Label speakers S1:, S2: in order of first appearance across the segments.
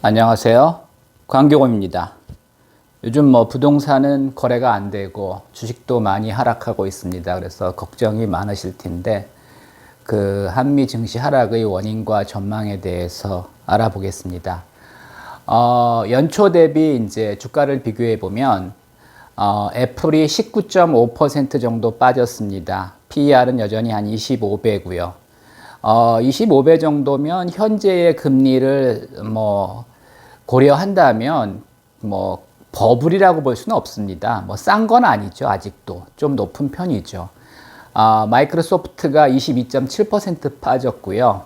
S1: 안녕하세요. 광경호입니다. 요즘 부동산은 거래가 안 되고 주식도 많이 하락하고 있습니다. 그래서 걱정이 많으실 텐데 그 한미 증시 하락의 원인과 전망에 대해서 알아보겠습니다. 연초 대비 이제 주가를 비교해 보면 애플이 19.5% 정도 빠졌습니다. PER은 여전히 한 25배고요. 25배 정도면 현재의 금리를 고려한다면 버블이라고 볼 수는 없습니다. 싼 건 아니죠. 아직도 좀 높은 편이죠. 마이크로소프트가 22.7% 빠졌고요.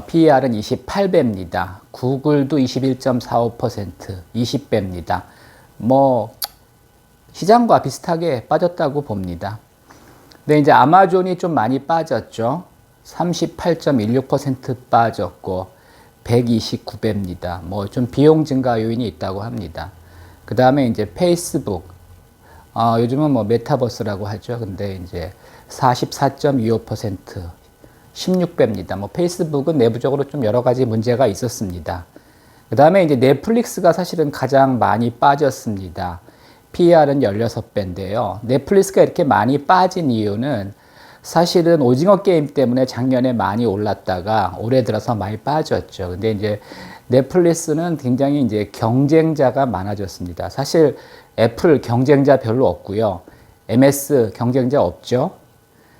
S1: PER은 28배입니다. 구글도 21.45%, 20배입니다. 시장과 비슷하게 빠졌다고 봅니다. 근데 이제 아마존이 좀 많이 빠졌죠. 38.16% 빠졌고 129배입니다. 좀 비용 증가 요인이 있다고 합니다. 그 다음에 이제 페이스북, 요즘은 메타버스라고 하죠. 근데 이제 44.25%, 16배입니다. 페이스북은 내부적으로 좀 여러 가지 문제가 있었습니다. 그 다음에 이제 넷플릭스가 사실은 가장 많이 빠졌습니다. PER은 16배인데요. 넷플릭스가 이렇게 많이 빠진 이유는 사실은 오징어 게임 때문에 작년에 많이 올랐다가 올해 들어서 많이 빠졌죠. 근데 이제 넷플릭스는 굉장히 이제 경쟁자가 많아졌습니다. 사실 애플 경쟁자 별로 없고요. MS 경쟁자 없죠.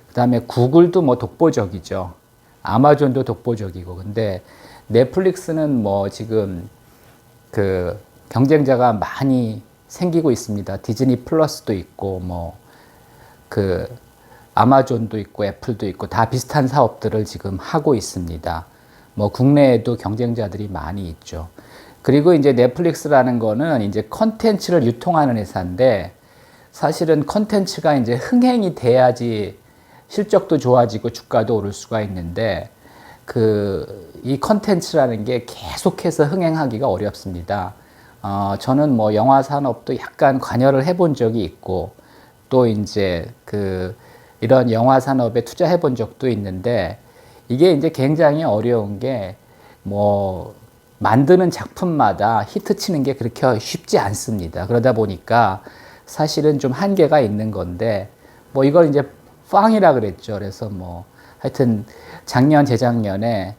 S1: 그 다음에 구글도 독보적이죠. 아마존도 독보적이고. 근데 넷플릭스는 지금 그 경쟁자가 많이 생기고 있습니다. 디즈니 플러스도 있고 아마존도 있고 애플도 있고 다 비슷한 사업들을 지금 하고 있습니다. 국내에도 경쟁자들이 많이 있죠. 그리고 이제 넷플릭스라는 거는 이제 컨텐츠를 유통하는 회사인데 사실은 컨텐츠가 이제 흥행이 돼야지 실적도 좋아지고 주가도 오를 수가 있는데 이 컨텐츠라는 게 계속해서 흥행하기가 어렵습니다. 저는 영화 산업도 약간 관여를 해본 적이 있고 또 이제 이런 영화 산업에 투자해 본 적도 있는데 이게 이제 굉장히 어려운 게 만드는 작품마다 히트 치는 게 그렇게 쉽지 않습니다. 그러다 보니까 사실은 좀 한계가 있는 건데 이걸 이제 팡이라 그랬죠. 그래서 하여튼 작년 재작년에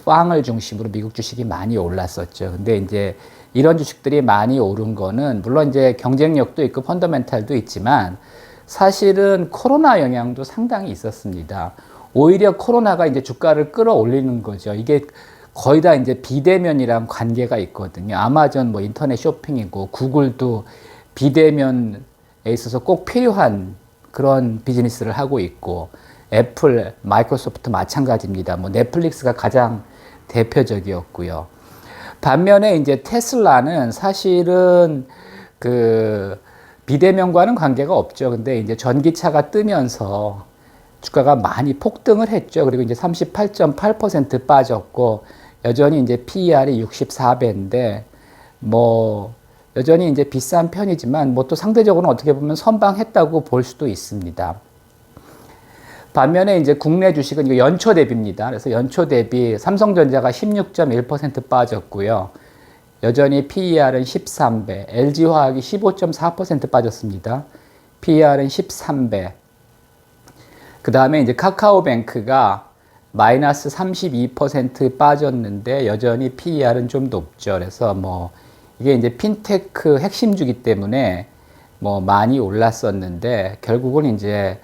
S1: 팡을 중심으로 미국 주식이 많이 올랐었죠. 근데 이제 이런 주식들이 많이 오른 거는 물론 이제 경쟁력도 있고 펀더멘탈도 있지만 사실은 코로나 영향도 상당히 있었습니다. 오히려 코로나가 이제 주가를 끌어올리는 거죠. 이게 거의 다 이제 비대면이랑 관계가 있거든요. 아마존 인터넷 쇼핑이고 구글도 비대면에 있어서 꼭 필요한 그런 비즈니스를 하고 있고 애플, 마이크로소프트 마찬가지입니다. 넷플릭스가 가장 대표적이었고요. 반면에 이제 테슬라는 사실은 비대면과는 관계가 없죠. 근데 이제 전기차가 뜨면서 주가가 많이 폭등을 했죠. 그리고 이제 38.8% 빠졌고 여전히 이제 PER이 64배인데 여전히 이제 비싼 편이지만 또 상대적으로는 어떻게 보면 선방했다고 볼 수도 있습니다. 반면에 이제 국내 주식은 이거 연초 대비입니다. 그래서 연초 대비 삼성전자가 16.1% 빠졌고요. 여전히 PER은 13배, LG화학이 15.4% 빠졌습니다. PER은 13배. 그 다음에 이제 카카오뱅크가 마이너스 32% 빠졌는데 여전히 PER은 좀 높죠. 그래서 이게 이제 핀테크 핵심주기 때문에 많이 올랐었는데 결국은 이제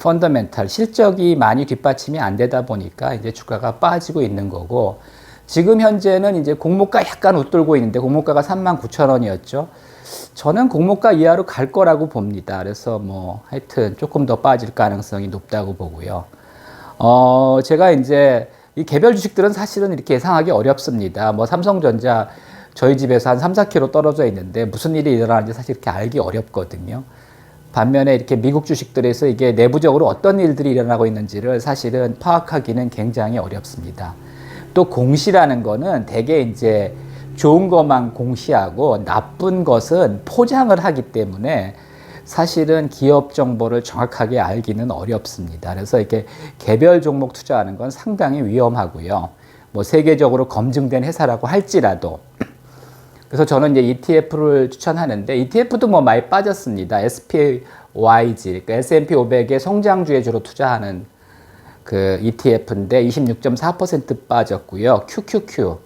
S1: 펀더멘탈 실적이 많이 뒷받침이 안 되다 보니까 이제 주가가 빠지고 있는 거고 지금 현재는 이제 공모가 약간 웃돌고 있는데 공모가가 39,000원이었죠. 저는 공모가 이하로 갈 거라고 봅니다. 그래서 하여튼 조금 더 빠질 가능성이 높다고 보고요. 제가 이제 이 개별 주식들은 사실은 이렇게 예상하기 어렵습니다. 삼성전자 저희 집에서 한 3, 4km 떨어져 있는데 무슨 일이 일어나는지 사실 이렇게 알기 어렵거든요. 반면에 이렇게 미국 주식들에서 이게 내부적으로 어떤 일들이 일어나고 있는지를 사실은 파악하기는 굉장히 어렵습니다. 또 공시라는 거는 대개 이제 좋은 것만 공시하고 나쁜 것은 포장을 하기 때문에 사실은 기업 정보를 정확하게 알기는 어렵습니다. 그래서 이렇게 개별 종목 투자하는 건 상당히 위험하고요. 뭐 세계적으로 검증된 회사라고 할지라도. 그래서 저는 이제 ETF를 추천하는데 ETF도 뭐 많이 빠졌습니다. SPYG, 그러니까 S&P 500의 성장주에 주로 투자하는 그 ETF인데 26.4% 빠졌고요. QQQ,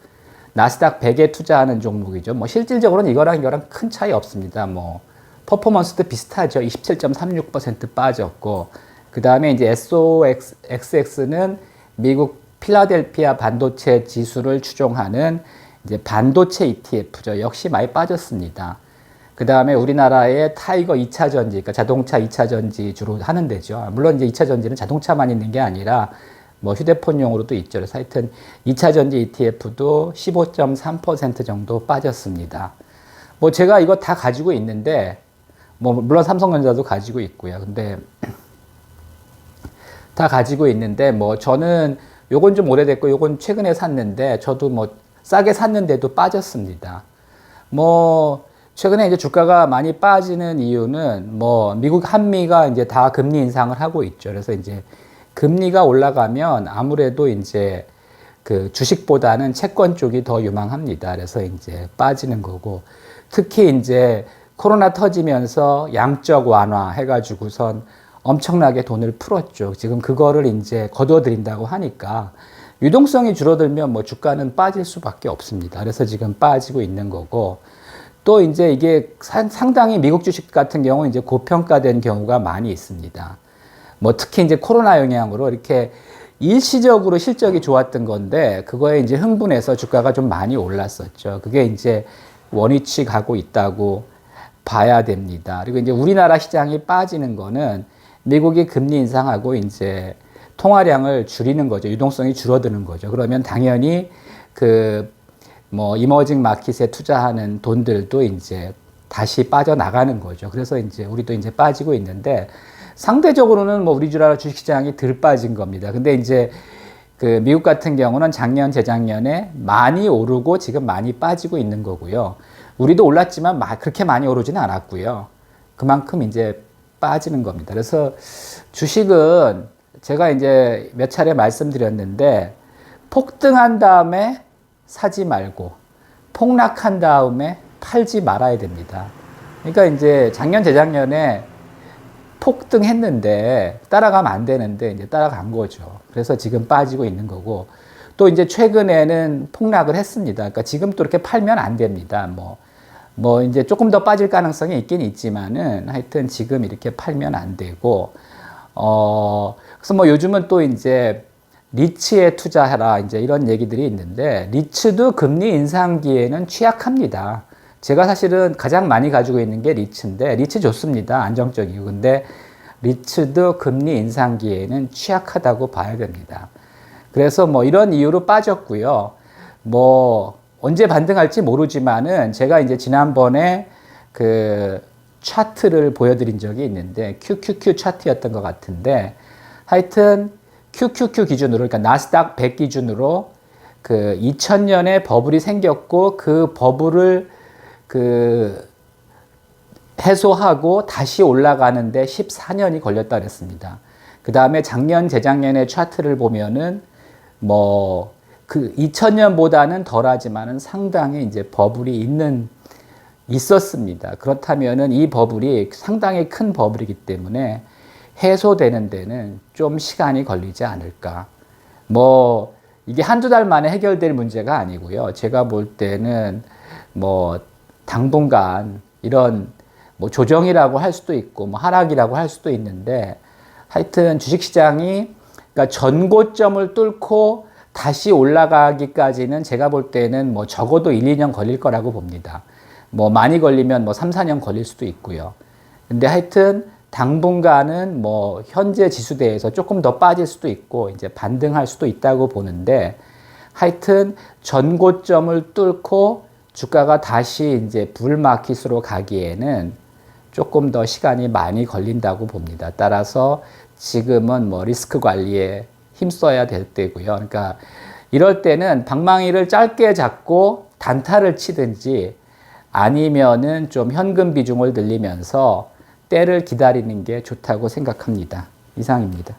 S1: 나스닥 100에 투자하는 종목이죠. 뭐 실질적으로는 이거랑 큰 차이 없습니다. 뭐 퍼포먼스도 비슷하죠. 27.36% 빠졌고, 그 다음에 이제 SOXX는 미국 필라델피아 반도체 지수를 추종하는 이제 반도체 ETF죠. 역시 많이 빠졌습니다. 그 다음에 우리나라의 타이거 2차 전지, 그러니까 자동차 2차 전지 주로 하는 데죠. 물론 이제 2차 전지는 자동차만 있는 게 아니라 뭐 휴대폰용으로도 있죠. 그래서 하여튼 2차 전지 ETF도 15.3% 정도 빠졌습니다. 뭐 제가 이거 다 가지고 있는데, 뭐 물론 삼성전자도 가지고 있고요. 근데 다 가지고 있는데 뭐 저는 요건 좀 오래됐고 요건 최근에 샀는데 저도 뭐 싸게 샀는데도 빠졌습니다. 뭐 최근에 이제 주가가 많이 빠지는 이유는 뭐 미국 한미가 이제 다 금리 인상을 하고 있죠. 그래서 이제 금리가 올라가면 아무래도 이제 그 주식보다는 채권 쪽이 더 유망합니다. 그래서 이제 빠지는 거고, 특히 이제 코로나 터지면서 양적 완화 해가지고선 엄청나게 돈을 풀었죠. 지금 그거를 이제 거둬들인다고 하니까 유동성이 줄어들면 뭐 주가는 빠질 수밖에 없습니다. 그래서 지금 빠지고 있는 거고, 또 이제 이게 상당히 미국 주식 같은 경우 이제 고평가된 경우가 많이 있습니다. 뭐 특히 이제 코로나 영향으로 이렇게 일시적으로 실적이 좋았던 건데 그거에 이제 흥분해서 주가가 좀 많이 올랐었죠. 그게 이제 원위치 가고 있다고 봐야 됩니다. 그리고 이제 우리나라 시장이 빠지는 거는 미국이 금리 인상하고 이제 통화량을 줄이는 거죠. 유동성이 줄어드는 거죠. 그러면 당연히 그 뭐 이머징 마켓에 투자하는 돈들도 이제 다시 빠져나가는 거죠. 그래서 이제 우리도 이제 빠지고 있는데, 상대적으로는 뭐 우리나라 주식시장이 덜 빠진 겁니다. 근데 이제 그 미국 같은 경우는 작년, 재작년에 많이 오르고 지금 많이 빠지고 있는 거고요. 우리도 올랐지만 그렇게 많이 오르지는 않았고요. 그만큼 이제 빠지는 겁니다. 그래서 주식은 제가 이제 몇 차례 말씀드렸는데, 폭등한 다음에 사지 말고 폭락한 다음에 팔지 말아야 됩니다. 그러니까 이제 작년, 재작년에 폭등했는데 따라가면 안 되는데 이제 따라간 거죠. 그래서 지금 빠지고 있는 거고, 또 이제 최근에는 폭락을 했습니다. 그러니까 지금 또 이렇게 팔면 안 됩니다. 뭐 이제 조금 더 빠질 가능성이 있긴 있지만은 하여튼 지금 이렇게 팔면 안 되고, 그래서 뭐 요즘은 또 이제 리츠에 투자해라 이제 이런 얘기들이 있는데, 리츠도 금리 인상기에는 취약합니다. 제가 사실은 가장 많이 가지고 있는 게 리츠인데, 리츠 좋습니다. 안정적이고. 근데 리츠도 금리 인상기에는 취약하다고 봐야 됩니다. 그래서 뭐 이런 이유로 빠졌고요. 뭐 언제 반등할지 모르지만은 제가 이제 지난번에 그 차트를 보여드린 적이 있는데 QQQ 차트였던 것 같은데, 하여튼 QQQ 기준으로, 그러니까 나스닥 100 기준으로 그 2000년에 버블이 생겼고 그 버블을 그 해소하고 다시 올라가는데 14년이 걸렸다 그랬습니다. 그 다음에 작년, 재작년의 차트를 보면은 뭐 그 2000년보다는 덜하지만은 상당히 이제 버블이 있었습니다. 그렇다면은 이 버블이 상당히 큰 버블이기 때문에 해소되는 데는 좀 시간이 걸리지 않을까. 뭐 이게 한두 달 만에 해결될 문제가 아니고요. 제가 볼 때는 뭐 당분간 이런 뭐 조정이라고 할 수도 있고 뭐 하락이라고 할 수도 있는데, 하여튼 주식시장이 그러니까 전고점을 뚫고 다시 올라가기까지는 제가 볼 때는 뭐 적어도 1, 2년 걸릴 거라고 봅니다. 뭐 많이 걸리면 뭐 3, 4년 걸릴 수도 있고요. 근데 하여튼 당분간은 뭐 현재 지수대에서 조금 더 빠질 수도 있고 이제 반등할 수도 있다고 보는데, 하여튼 전고점을 뚫고 주가가 다시 이제 불마켓으로 가기에는 조금 더 시간이 많이 걸린다고 봅니다. 따라서 지금은 뭐 리스크 관리에 힘써야 될 때고요. 그러니까 이럴 때는 방망이를 짧게 잡고 단타를 치든지 아니면은 좀 현금 비중을 늘리면서 때를 기다리는 게 좋다고 생각합니다. 이상입니다.